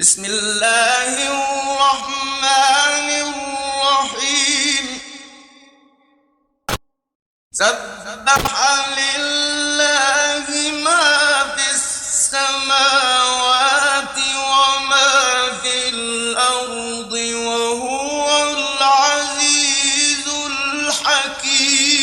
بسم الله الرحمن الرحيم سبح لله ما في السماوات وما في الأرض وهو العزيز الحكيم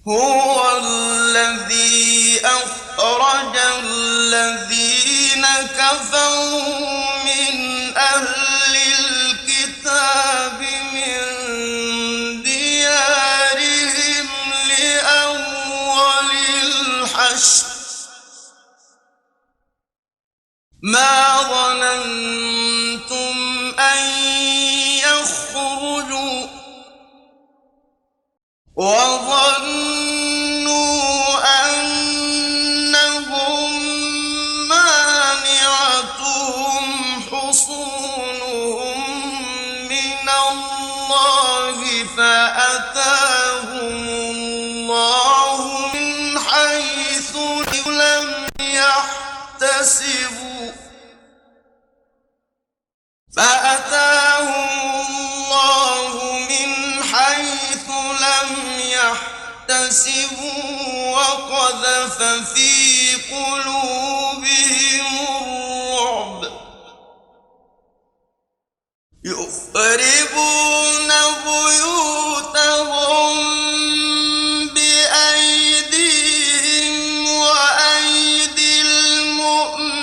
هو الذي أخرج الذين كفروا من أهل الكتاب من ديارهم لأول الحشر ما ظننتم أن يخرجوا وظنوا أنهم مانعتهم حصونهم من الله فأتاهم الله من حيث لم يحتسبوا وقذف في قلوبهم الرعب يخربون بيوتهم بأيديهم وأيدي المؤمنين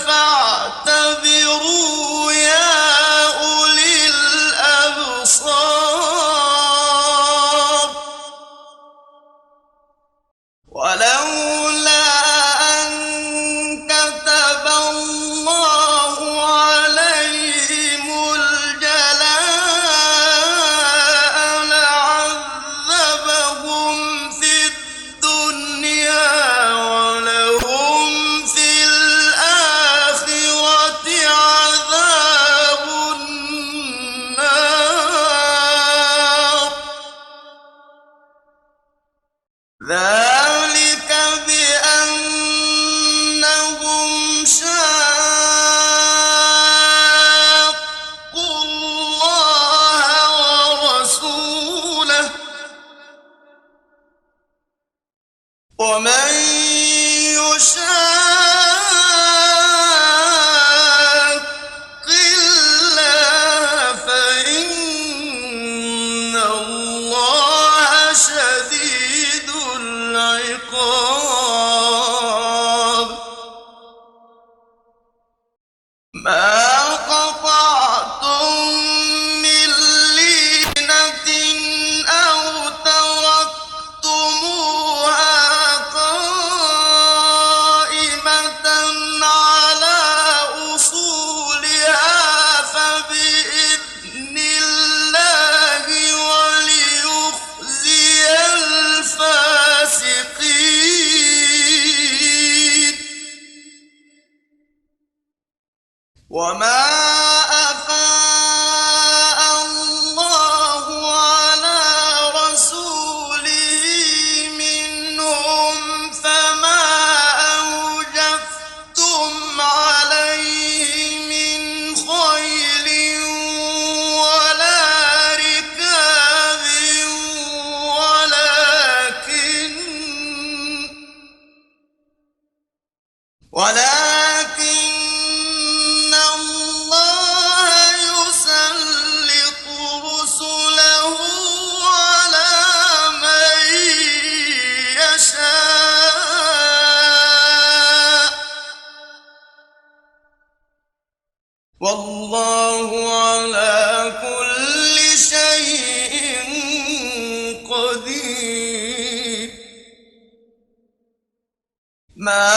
فاعتبروا يا أولي الأبصار ولولا أن كتب الله عليهم الجلاء لعذبهم في الدنيا ولهم في الآخرة عذاب النار ذلك بأنهم شاقوا الله ورسوله ومن يشاق الله فإن الله شديد العقاب ما قطعتم من لينة أو تركتموها قائمة على أصولها فبإذن الله وليخزي الفاسقين وما أفاء الله على رسوله منهم فما أوجفتم عليه من خيل ولا ركاب ولكن الله يسلط رسله على من يشاء والله على كل شيء قدير ما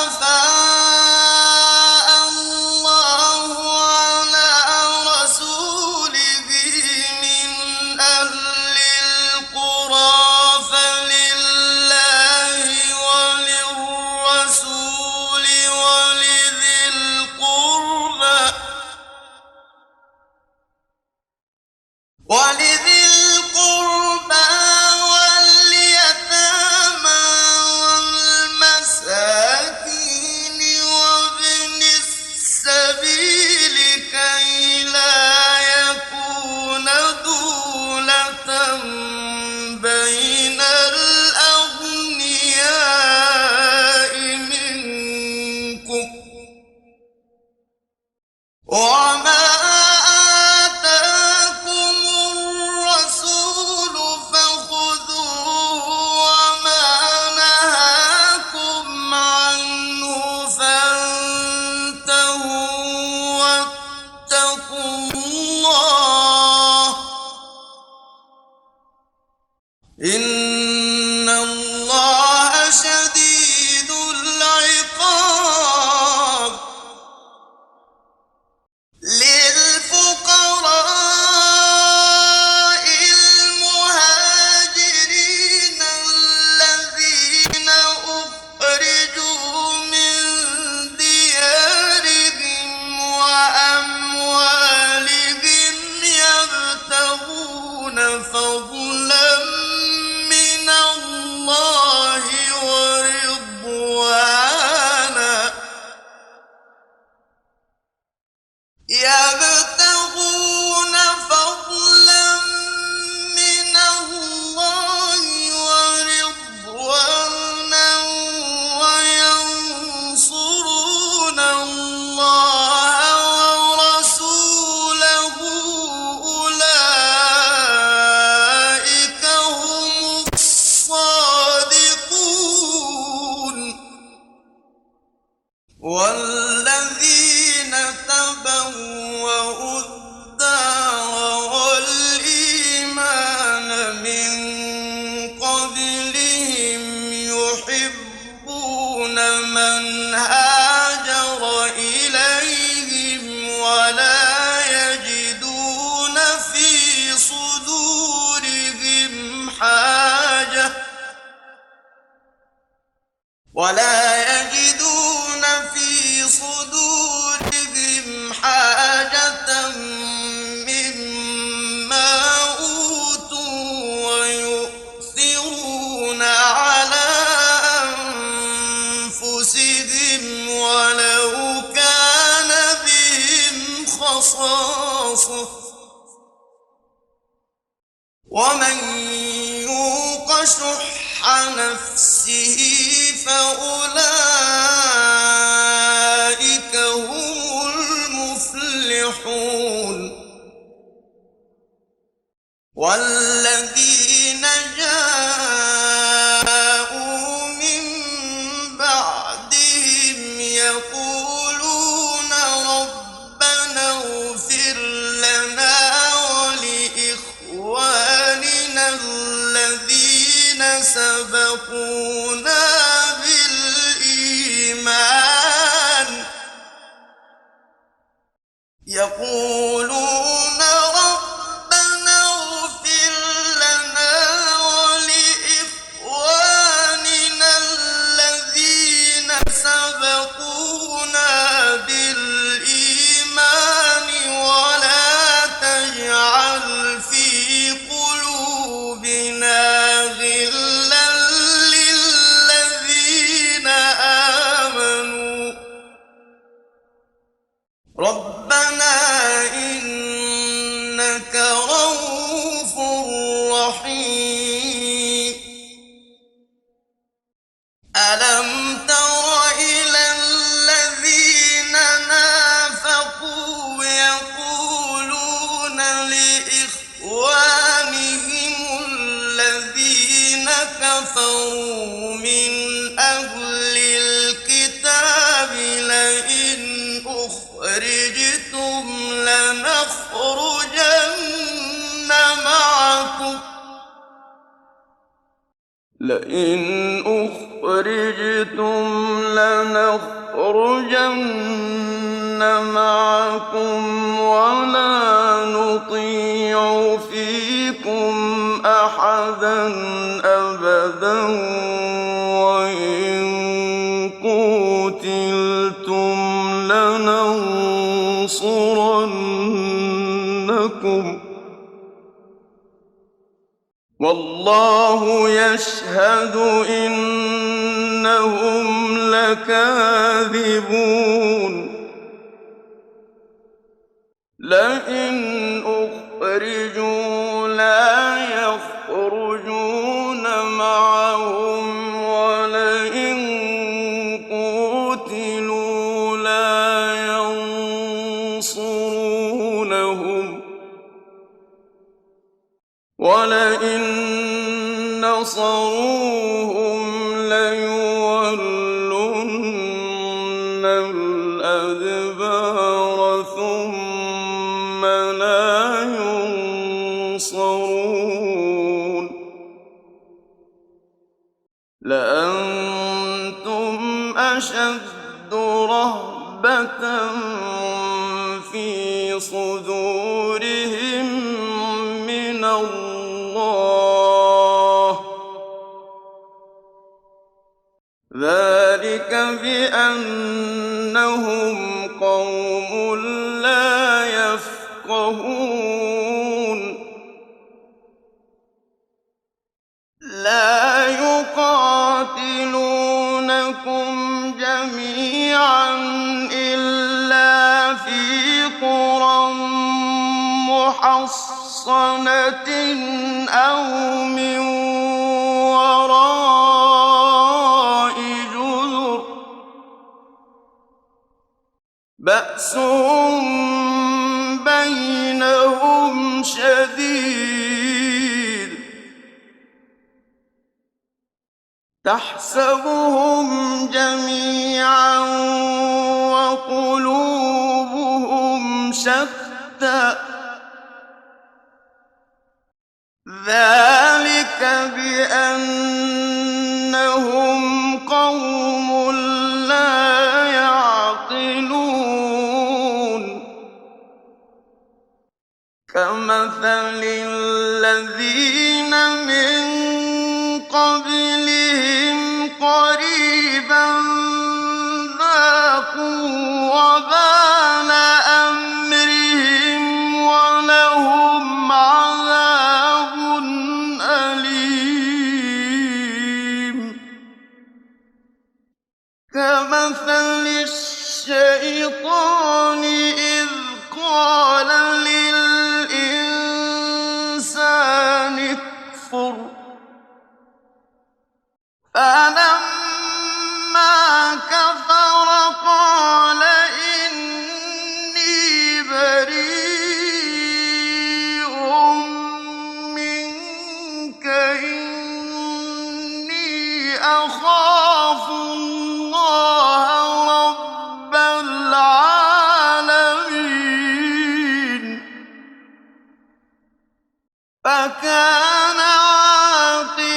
أفاء الله على رسوله من أهل القرى فلله وللرسول ولذي القربى واليتامى بين الأغنياء منكم وما آتاكم الرسول فخذوه وما نهاكم عنه فانتهوا واتقوا الله إن الله شديد العقاب للفقراء المهاجرين الذين أخرجوا من ديارهم وأموالهم يبتغون فضلا من الله ورضوانا يبتغون فضلا من الله ورضوانا وينصرون الله ورسوله أولئك هم الصادقون والذين تبوأوا الدار والإيمان من قبلهم يحبون من هاجر إليهم ولا يجدون في صدورهم حاجة مما أوتوا ويؤثرون على أنفسهم ولو كان بهم خصاصة ومن يوق شح نفسه فأولئك هم المفلحون والذين جاءوا من بعدهم يقولون ربنا اغفر لنا ولإخواننا الذين سبقونا بالإيمان يقولون ربنا اغفر لنا ولإخواننا الذين سبقونا بالإيمان ولا تجعل في قلوبنا غلا للذين آمنوا ربنا إنك رؤوف رحيم ألم تر إلى الذين نافقوا يقولون لإخوانهم الذين كفروا من أهل الكتاب لئن أخرجتم لنخرجن معكم ولا نطيع فيكم أحدا أبدا وإن قتلتم لننصرنكم والله يشهد إنهم لكاذبون لئن أخرجوا لا يخرجون نصروهم ليولن الأدبار ثم لا ينصرون لأنتم أشد رهبة في صدورهم من الله ذلك بأنهم قوم لا يفقهون لا يقاتلونكم جميعا إلا في قرى محصنة أو من وراء جدر بأسهم بينهم شديد تحسبهم جميعا وقلوبهم شتى ذلك بأنهم قوم لا يعقلون كمثل الذين من قبلهم قريبا ذاقوا وبال أمرهم ولهم عذاب أليم كمثل الشيطان إذ قال للإنسان اكفر فلما كفر قال إني بريء منك إني أخاف الله رب العالمين فكان عاقبتهما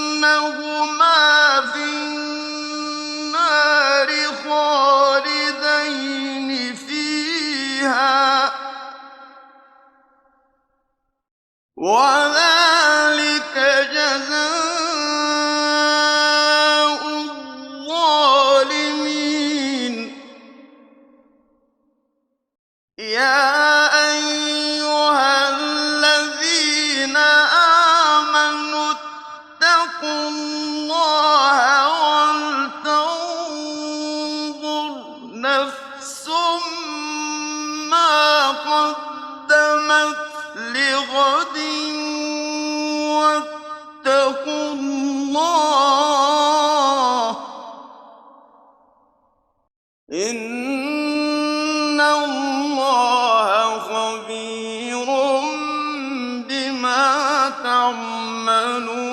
أنهما في النار خالدين فيها وذلك جزاء الظالمين يا أيها الذين آمنوا اتقوا الله ولتنظر نفس ما قدمت لغد واتقوا الله إن الله خبير بما تعملون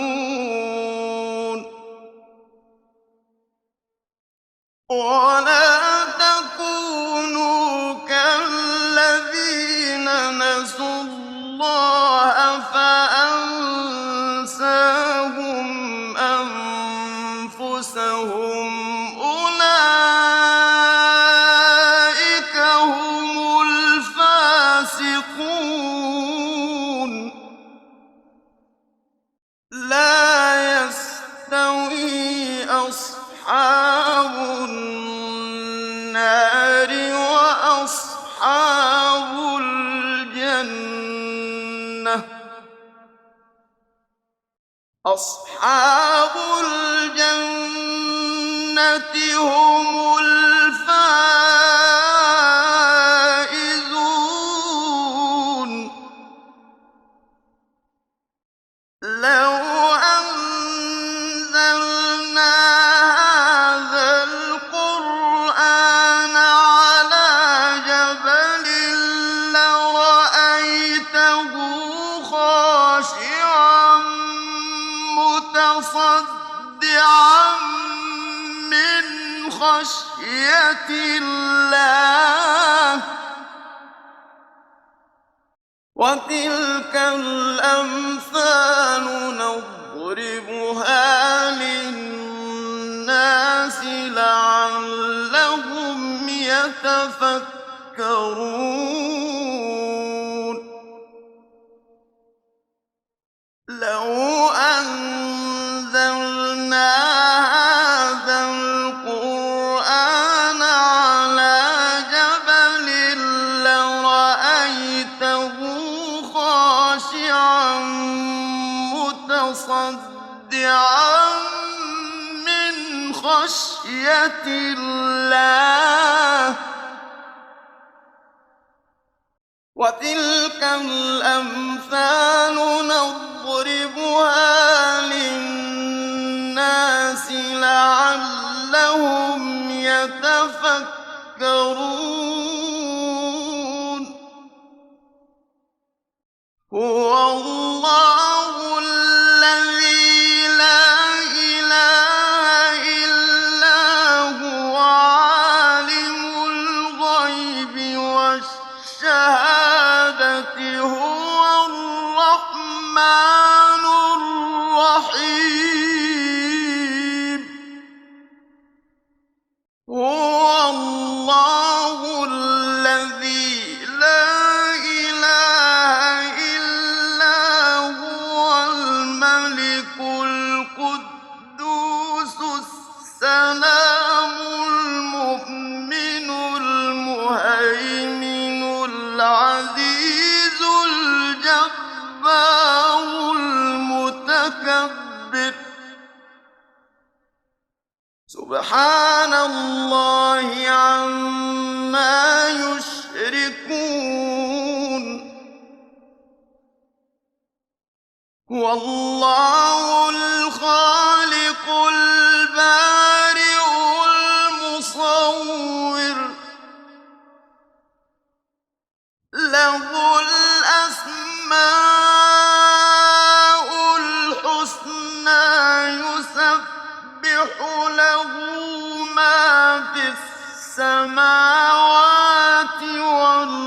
ولا تكونوا كالذين نسوا الله فأنساهم أنفسهم أولئك هم الفاسقون لا يستوي أصحاب النار وأصحاب الجنة أصحاب الجنة هم الفائزون لو أنزلنا هذا القرآن على جبل لرأيته خاشعا خاشعا متصدعا من خشية الله وتلك الأمثال نضربها للناس لعلهم يتفكرون لو أنزلنا هذا القرآن على جبل لرأيته خاشعا متصدعا من خشية الله وتلك الأمثال نضربها للناس لعلهم يتفكرون هو الله الذي لا إله إلا هو عالم الغيب والشهادة هو الرحمن الرحيم هو الله الذي لا إله إلا هو الملك القدوس السلام المؤمن المهيمن العزيز الجبار المتكبر سبحان الله عما يشركون هو الله الخالق البارئ المصور له الأسماء الحسنى يسبح له ما في السماوات والأرض